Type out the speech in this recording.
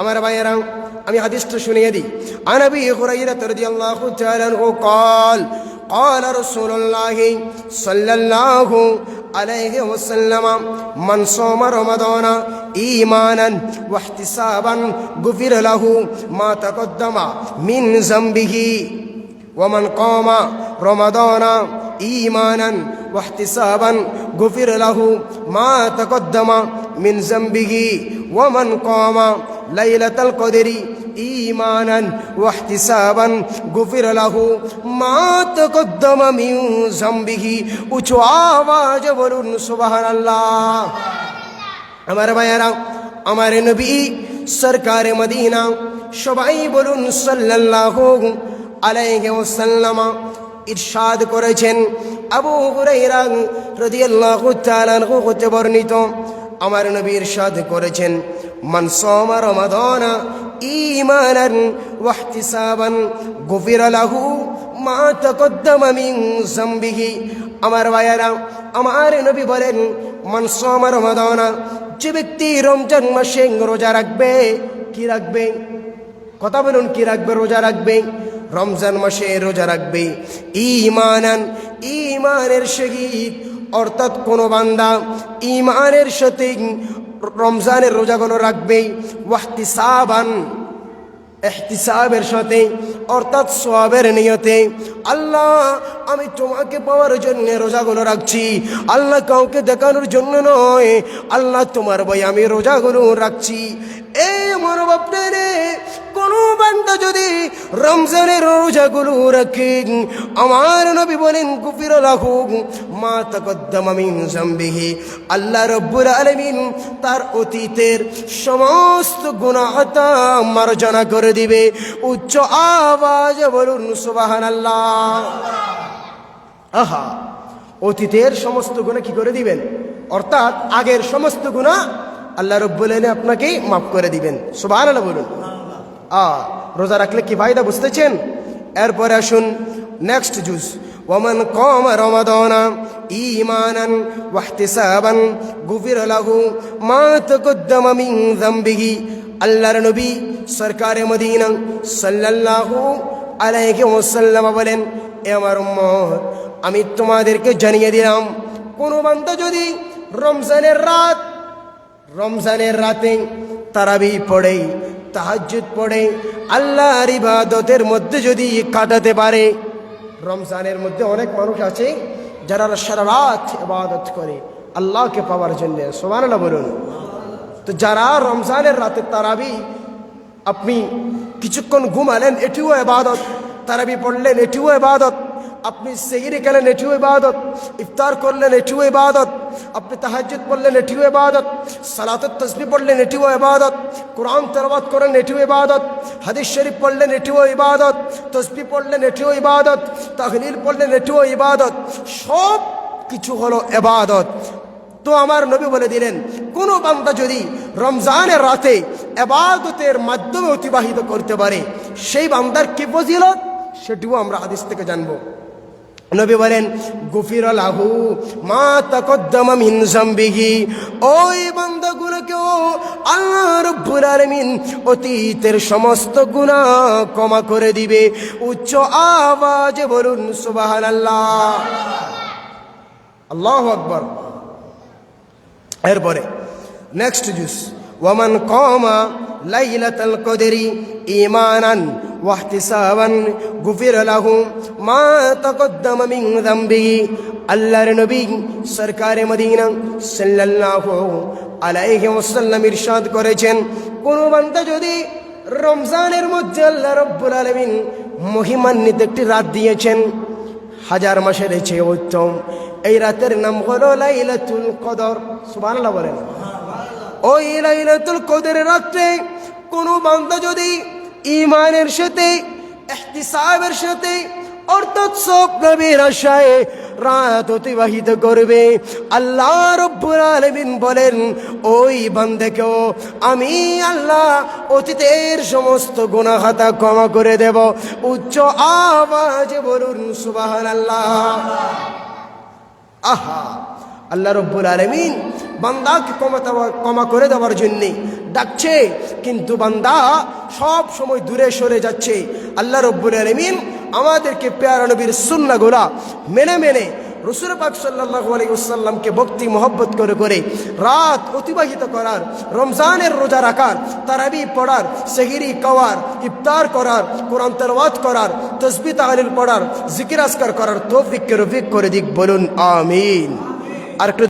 আমার ভাইয়েরা, আমি হাদিসটা শুনিয়ে দিই। আন আবি হুরায়রা রাদিয়াল্লাহু তাআলা আনহু قال قال رسول الله صلى الله عليه وسلم من صام رمضان إيمانا واحتسابا غفر له ما تقدم من ذنبه ومن قام رمضان إيمانا واحتسابا غفر له ما تقدم من ذنبه ومن قام ليلة القدر إيمانا واحتسابا غفر له ما تقدم من ذنبه উঁচু আওয়াজে বলুন সুবহানাল্লাহ। আমার ভাইয়েরা, আমার নবী সরকারে মদিনা, সবাই বলুন সাল্লাল্লাহু আলাইহি ওয়াসাল্লাম ইরশাদ করেছেন। আবু হুরায়রা রাদিয়াল্লাহু তাআলা আনহু হতে বর্ণিত, আমার নবী ইরশাদ করেছেন, মান সামা রমাদানা ঈমানান ওয়া ইহতিসাবান গুফিরা লাহু মা তাকদ্দামা মিন যামবিহি। আমার ভাইয়েরা, আমার নবী বলেন, মান সামা রমাদানা, যে ব্যক্তি রমজান মাসে রোজা রাখবে, কি রাখবে? কথা বলুন, কি রাখবে? রোজা রাখবে। রমজান মাসে রোজা রাখবে ঈমানান, ঈমানের সহিত, অর্থাৎ কোনো বান্দা ঈমানের সাথে রমজানের রোজাগুলো রাখবে। ওয়াহতিসাবান, ইহতিসাবের সাথে, অর্থাৎ সওয়াবের নিয়তে, আল্লাহ আমি তোমাকে পাওয়ার জন্য রোজাগুলো রাখছি, আল্লাহ কাউকে দেখানোর জন্য নয়, আল্লাহ তোমার ভয়ে আমি রোজাগুলো রাখছি। এই মনোভাবটা রে, কোনো বান্দা যদি রমজানের রোজাগুলো রাখে, আমার নবী বলেন গুফিরা লাহু মা তাকদ্দামা মিন যামবিহি, আল্লাহ রাব্বুল আলামিন তার অতীতের সমস্ত গুনাহটা মার্জনা করে দিবে। উচ্চ আওয়াজে বলুন সুবহানাল্লাহ। আহা, অতীতের সমস্ত গুনাহ কি করে দিবেন? অর্থাৎ আগের সমস্ত গুনাহ আল্লাহ রাব্বুল আলামিন আপনাকে মাফ করে দিবেন। সুবহানাল্লাহ বলুন। রোজা রাখলে কি ফায়দা বুঝতেছেন? এরপরে আসুন নেক্সট জুজ, ওয়ামান কামা রমাদানা ঈমানান ওয়া ইহতিসাবান গুফিরা লাহু মা তাকদ্দামা মিন যামবিহি। আল্লাহর নবী সরকারে মদিনা সাল্লাল্লাহু আলাইহি ওয়াসাল্লাম বলেন, এ আমার উম্মত, আমি তোমাদেরকে জানিয়ে দিলাম, কোনো বান্দা যদি রমজানের রাতে তারাবি পড়ে, তাহাজ্জুদ পড়ে, আল্লাহর ইবাদতের মধ্যে যদি কাটাতে পারে। রমজানের মধ্যে অনেক মানুষ আছে যারা সারা রাত ইবাদত করে আল্লাহকে পাওয়ার জন্য। সুবহানাল্লাহ বলুন। তো যারা রমজানের রাতে তারাবি, আপনি কিছুক্ষণ ঘুমালেন, এটিও ইবাদত। তারাবি পড়লেন, এটিও ইবাদত। আপনি সেহরি খেলেন, এটিও ইবাদত। ইফতার করলেন, এটিও ইবাদত। আপনি তাহাজ্জুদ পড়লেন, এটিও ইবাদত। সালাতুত তাসবিহ পড়লেন, এটিও ইবাদত। কোরআন তেলাওয়াত করেন, এটিও ইবাদত। হাদিস শরীফ পড়লেন, এটিও ইবাদত। তাসবিহ পড়লেন, এটিও ইবাদত। তাহলিল পড়লেন, এটিও ইবাদত। সব কিছু হলো ইবাদত। তো আমার নবী বলে দিলেন, কোনো বান্দা যদি রমজানের রাতে ইবাদতের মাধ্যমে অতিবাহিত করতে পারে, সেই বান্দার কি ফজিলত, সেটিও আমরা হাদিস থেকে জানবো। নবী বলেন, গুফিরা লাহু মা তাকদ্দামা মিন যামবিহি, ওই বান্দাগুলোকেও আল্লাহ রাব্বুল আলামিন অতীতের সমস্ত গুনাহ ক্ষমা করে দিবে। উচ্চ আওয়াজে বলুন সুবহানাল্লাহ। আল্লাহু আকবার। এরপরে নেক্সট জুস, ওয়ামান কামা লাইলাতুল কদরি ঈমানান ওয়া ইহতিসাবান গুফিরা লাহু মা তাকদ্দামা মিন যামবিহি। আল্লাহর নবী সরকারে মদিনা সাল্লাল্লাহু আলাইহি ওয়াসাল্লাম ইরশাদ করেছেন, কোন বান্দা যদি রমজানের মধ্যে আল্লাহ রাব্বুল আলামিন মহিমান্বিত একটি রাত দিয়েছেন, হাজার মাসের চেয়ে উত্তম, এই রাতের নাম হলো লাইলাতুল কদর। সুবহানাল্লাহ বলেন। ওই লাইলাতুল কদরের রাতে কোনো বান্দা যদি ঈমানের সাথে, ইহতিসাবের সাথে, অর্থাৎ স্বপ্নের আশায় রাত অতিবাহিত করবে, আল্লাহ রাব্বুল আলামিন বলেন, ওই বান্দাকেও আমি আল্লাহ অতীতের সমস্ত গুনাহ খাতা ক্ষমা করে দেব। উচ্চ আওয়াজে বলুন সুবহানাল্লাহ। আহা, আল্লাহ রাব্বুল আলামিন বান্দাকে ক্ষমা করে দেওয়ার জন্যে ডাকছে, কিন্তু বান্দা সব সময় দূরে সরে যাচ্ছে। আল্লাহ রব্বুল আলামিন আমাদেরকে প্যারা নবীর সুন্নাহগুলা মেনে রাসূল পাক সাল্লাল্লাহু আলাইহি ওয়াসাল্লামকে ভক্তি মহব্বত করে রাত অতিবাহিত করার, রমজানের রোজা রাখার, তারাবি পড়ার, সেহরি খাওয়ার, ইফতার করার, কোরআন তেলাওয়াত করার, তাসবিহ তাহলিল পড়ার, জিকির আজকার করার তৌফিক করে দিক। বলুন আমিন। আর